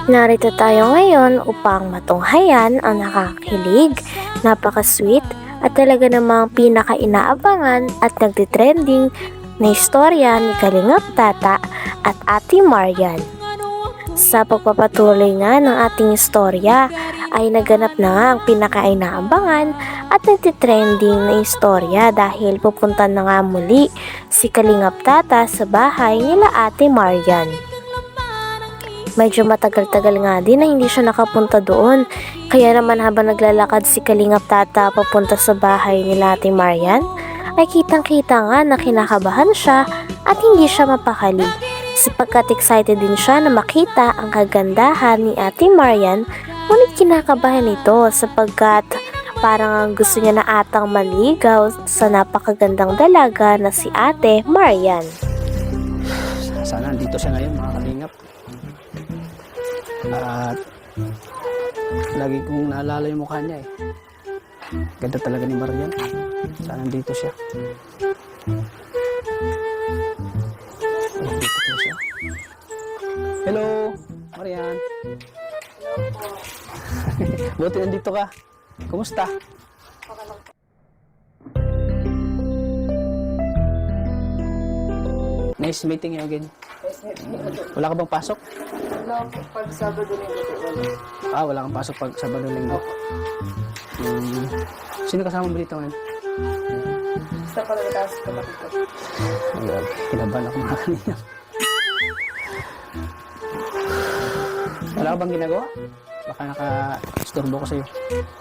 Narito tayo ngayon upang matunghayan ang nakakakilig, napaka-sweet at talaga namang pinaka-inaabangan at nagtitrending na istorya ni Kalingap Tata at Ate Marian. Sa pagpapatuloy nga ng ating istorya ay naganap na nga ang pinaka-inaabangan at nagtitrending na istorya dahil pupunta na nga muli si Kalingap Tata sa bahay nila Ate Marian. Medyo matagal-tagal nga din na hindi siya nakapunta doon. Kaya naman habang naglalakad si Kalingap Tata papunta sa bahay nila Ate Marian, ay kitang-kita nga na kinakabahan siya at hindi siya mapakali. Sapagkat excited din siya na makita ang kagandahan ni Ate Marian, ngunit kinakabahan ito sapagkat parang gusto niya na atang manligaw sa napakagandang dalaga na si Ate Marian. Sana dito siya ngayon, mga kalingap. At lagi kong naalala yung mukha niya eh. Ganda talaga ni Marian. Sana nandito siya. Oh, dito po siya. Hello, Marian. Buti nandito ka. Kumusta? Nice meeting you again. Wala ka bang pasok? Wala po, pag Sabado Linggo. Wala kang pasok pag Sabado Linggo. Sino kasama mo dito ngayon? Basta pala nataas ko makita. Ayun, kinabahan ako mga kanina. Wala ka bang ginagawa? Baka naka-istorbo ko sa'yo.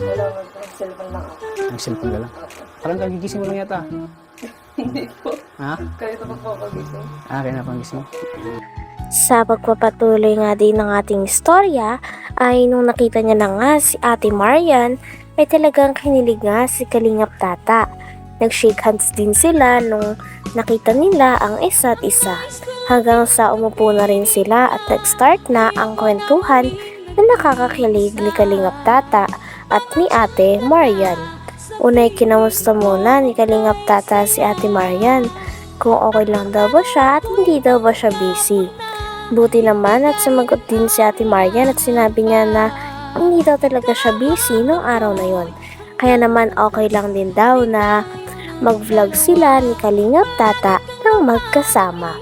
Wala man po, cellphone lang ako. Nag-cellphone ka lang. Parang kagigising mo lang yata. Hindi po. Ha? Kaya ito pagpapagising. Kaya na pang gising. Sa pagpapatuloy nga din ng ating istorya ay nung nakita niya na nga si Ate Marian ay talagang kinilig nga si Kalingap Tata. Nag-shake hands din sila nung nakita nila ang isa't isa. Hanggang sa umupo na rin sila at nag-start na ang kwentuhan na nakakakilig ni Kalingap Tata at ni Ate Marian. Unay kinamusta muna ni Kalingap Tata si Ate Marian kung okay lang daw ba siya at hindi daw ba siya busy. Buti naman at sumagot din si Ate Marian at sinabi niya na hindi daw talaga siya busy nung araw na yon. Kaya naman okay lang din daw na mag-vlog sila ni Kalingap Tata ng magkasama.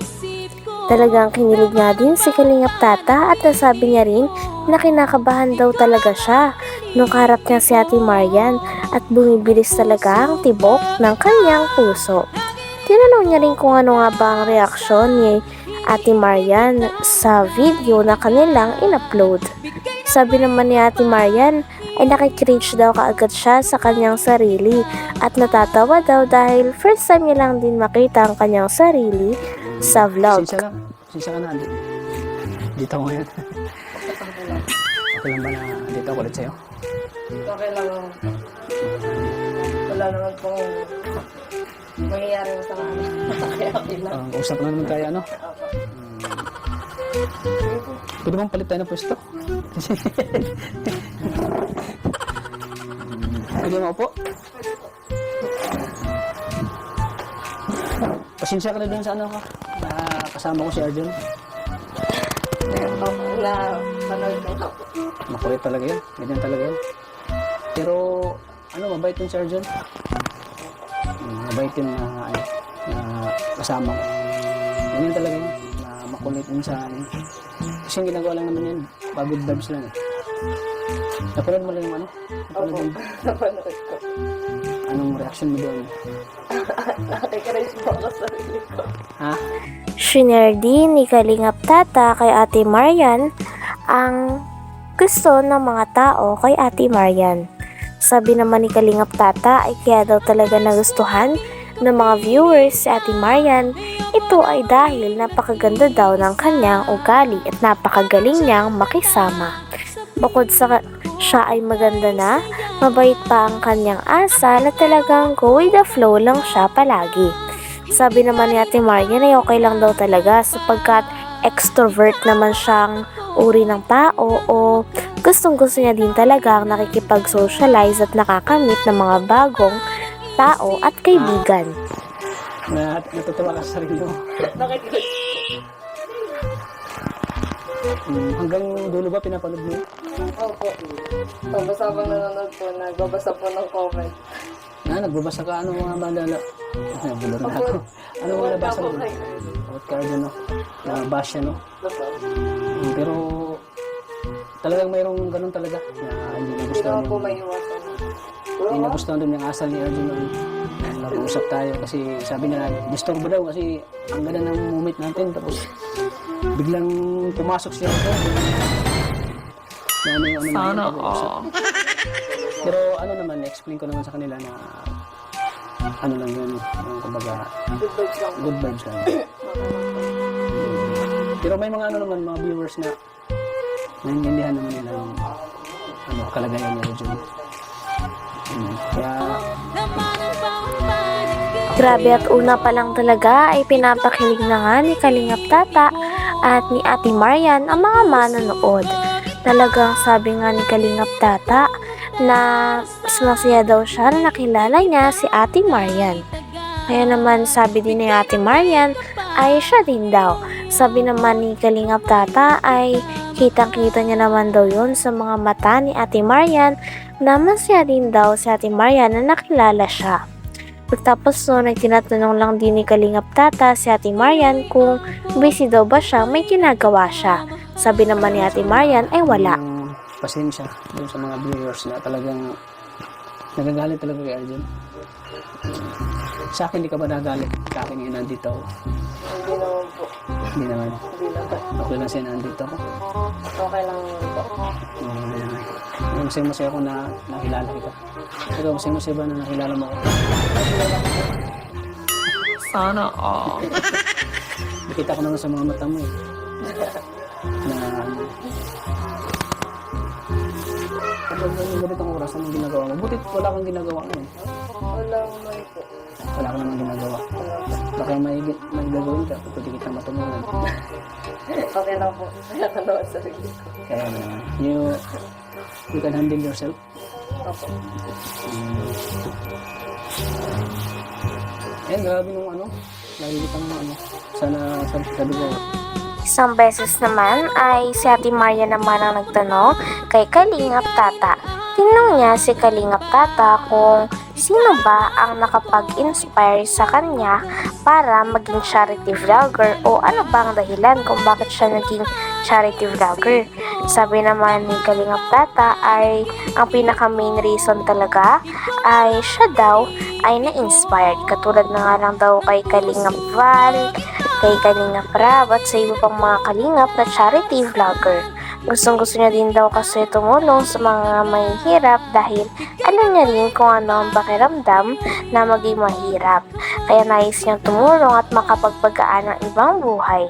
Talagang kinilig nga din si Kalingap Tata at nasabi niya rin na kinakabahan daw talaga siya nung kaharap niya si Ate Marian at bumibilis talaga ang tibok ng kanyang puso. Tinanong niya rin kung ano nga ba ang reaksyon ni Ate Marian sa video na kanilang in-upload. Sabi naman ni Ate Marian ay nakikringe daw kaagad siya sa kanyang sarili at natatawa daw dahil first time niya lang din makita ang kanyang sarili sa vlog. Sinsya ka na. Dito ako ngayon. Okay lang ba na dito ako ulit sa'yo? Okay lang. Wala naman pong mangyayari mo sa mga kaya okay lang. Usap na naman tayo, ano? Pwede bang palit tayo ng pwesto? Pwede mo po? Pasensya ka na dun sa ano ka? Kasama ko si Arjun. Wala, panood ko ako. Makulit talaga yun. Ganyan talaga yun. Pero, mabait yun si Arjun. Mabait yun na kasama ko. Ganyan talaga yun. Na makulit yun sa akin. Kasi yung ginagawa lang naman yan. Pagod vibes lang eh. Napanood mo lang yung ano? Opo, napanood ko. Anong reaction mo doon? Nakikiraise po ako sa sarili ko. Ha? Shinare din ni Kalingap Tata kay Ate Marian ang gusto ng mga tao kay Ate Marian. Sabi naman ni Kalingap Tata ay kaya daw talaga nagustuhan ng mga viewers si Ate Marian. Ito ay dahil napakaganda daw ng kanyang ugali at napakagaling niyang makisama. Bukod sa siya ay maganda na, mabait pa ang kanyang asal at talagang go with the flow lang siya palagi. Sabi naman ni Ate Marian ay okay lang daw talaga sapagkat extrovert naman siyang uri ng tao o gustong-gusto niya din talaga ang nakikipag-socialize at nakakamit ng mga bagong tao at kaibigan. Natutuwa ka sa sarili mo. Nakikiraise Hanggang dulo ba pinapanood mo? Opo. Tapos habang nanonood po, nagbabasa po ng comment. Nagbabasa ka, ano mga bandala? Nagulo na ako. Ano mga nabasa mo? What card, no? Nabash siya, no? Pero talagang mayroong ganun talaga na hindi Hindi nagustuhan naman po yung, may iwasan. hindi nagustuhan doon yung asal ni Arjun noon. Nag-uusap tayo kasi sabi niya disturbo daw kasi ang ganda ng moment natin tapos biglang pumasok siya ako. Na ano yung ano natin pag-uusap. Pero ano naman, explain ko naman sa kanila na ano lang yun, yung kumbaga Good vibes lang. good vibes lang. Pero may mga ano naman, mga viewers na naiintindihan naman nila yung ano, kalagayan niya Arjun. Kaya Grabe at una pa lang talaga ay pinapakilig na nga ni Kalingap Tata at ni Ate Marian ang mga manonood. Talagang sabi nga ni Kalingap Tata na mas masaya daw siya na nakilala niya si Ate Marian. Kaya naman sabi din ni Ate Marian ay siya din daw. Sabi naman ni Kalingap Tata ay kitang-kita niya naman daw yun sa mga mata ni Ate Marian na masaya din daw si Ate Marian na nakilala siya. Pagtapos nun ay tinatanong lang din ni Kalingap Tata si Ate Marian kung busy daw ba siya, may ginagawa siya. Sabi naman ni Ate Marian ay wala. yung pasensya dun sa mga viewers na talagang nagagalit talaga kay Arjun. Sa akin, di ka ba nagalit? Sa akin yung nandito ako. Hindi naman po. Hindi naman. Hindi naman. Okay lang siya nandito ako. Okay lang po. Masaya ako na nakilala kita. Ikaw, masaya ba na nakilala mo ako? Sana all. Nakita ko naman sa mga mata mo eh. Na ano. Kapag yung ganitong oras, anong ginagawa mo? Butit wala kang ginagawa ngayon. Wala naman po. Wala ka namang ginagawa. Wala po. Baka may gagawin ka, pwede kita matulungan. Okay lang po. Kaya ka naman sa sarili ko. Kaya naman, you can handle yourself. Opo. Grabe nung ano, lagi kitang ano, sana sabi ko, Isang beses naman ay si Ate Maria naman ang nagtanong kay Kalingap Tata. Tinanong niya si Kalingap Tata kung sino ba ang nakapag-inspire sa kanya para maging charity vlogger o ano ba ang dahilan kung bakit siya naging charity vlogger. Sabi naman ni Kalingap Tata ay ang pinaka main reason talaga ay siya daw ay na-inspired. Katulad na nga lang daw kay Kalingap Val, kay Kalingap Rab at sa iba pang mga kalingap na charity vlogger. Gustong-gusto niya din daw kasi tumulong sa mga mahihirap dahil alam niya rin kung ano ang pakiramdam na maging mahirap. Kaya nais niyang tumulong at makapagpagaan ng ibang buhay.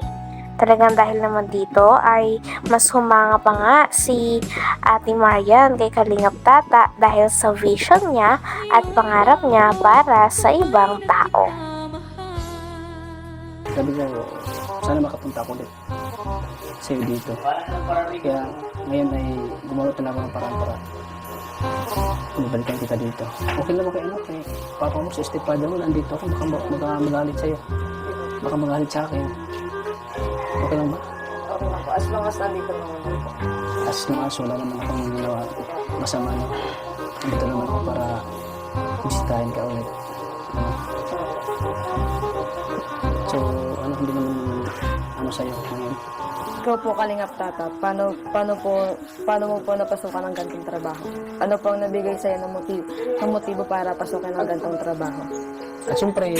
Talagang dahil naman dito ay mas humanga pa nga si Ate Marian kay Kalingap Tata dahil sa vision niya at pangarap niya para sa ibang tao. sabi ko, sana makapunta ako ulit sa'yo dito. Kaya ngayon ay gumawa talaga ng parang para bumabalikan kita dito. Okay naman kay ano, kay papa mo, sa stepfather mo, nandito ako, baka magalit sa'yo. Baka magalit sa akin. Okay lang ba? Okay lang po. As long as nandito naman po. As long as wala naman akong ginawa masama na. Nandito naman ako para bisitahin ka ulit. So, ano, hindi naman ano sa'yo ngayon. Ikaw po, Kalingap Tata, paano mo po napasukan ng gantong trabaho? Ano po ang nabigay sa'yo ng motibo para pasukan ng gantong trabaho? At syempre,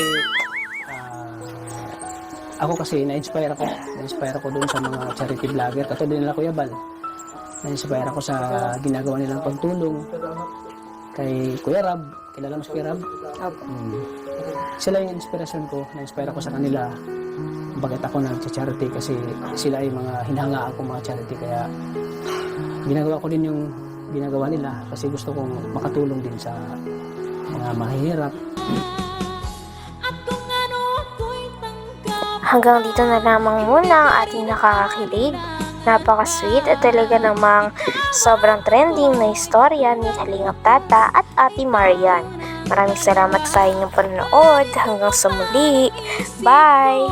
ako kasi na-inspire ako doon sa mga charity vlogger katulad nila Kuya Bal. Na-inspire ako sa ginagawa nilang pagtulong kay Kuya Rab. Kilala mo si Kuya Rab? Opo. Sila yung inspirasyon ko. Na-inspire ako sa kanila. Bakit ako nag-charity kasi sila ay mga hinangaan ko mga charity kaya ginagawa ko din yung ginagawa nila kasi gusto kong makatulong din sa mga mahihirap. Hanggang dito na lamang muna ang ating nakakakilig, napaka-sweet at talaga namang sobrang trending na istorya ni Kalingap Tata at Ate Marian. Maraming salamat sa inyong panonood. Hanggang sa muli. Bye!